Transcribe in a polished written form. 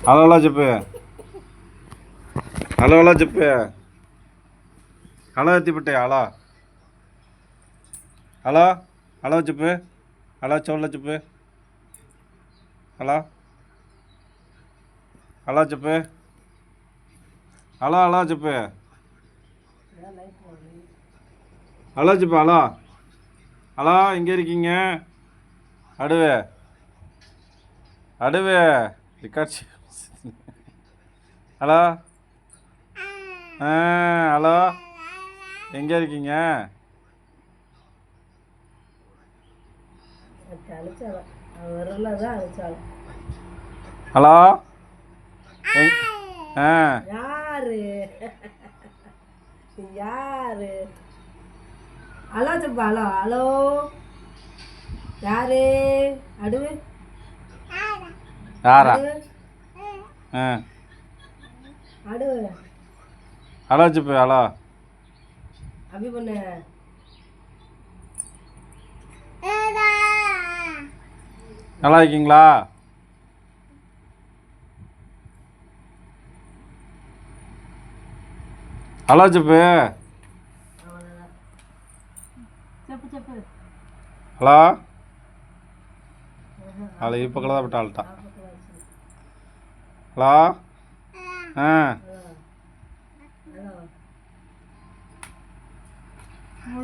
hello hello చెప్పు hello hello చెప్పు hello ఎత్తిపెట్టే hello hello hello చెప్పు హలో చెవుల్లో చెప్పు హలో హలో చెప్పు హలో హలో చెప్పు ஹலோ చెప్పு ஹலோ ஹலோ எங்கே இருக்கீங்க அடுவே அடுவே ரிகார்ட்ஸ் ஹலோ ஹலோ எங்கே இருக்கீங்க ஹலோ யாரு யாரு ஹலோ చెప్పు ஹலோ ஹலோ யாரு அடுவு யாரா அடுவு ஹலோ చెప్పు ஹலோ அபி பொண்ணு நல்லா இருக்கீங்களா ஹலோ చెప్పు చెప్పు చెప్పు హలో వాళ్ళు ఈ పక్కల పెట్టాలట హలో హలో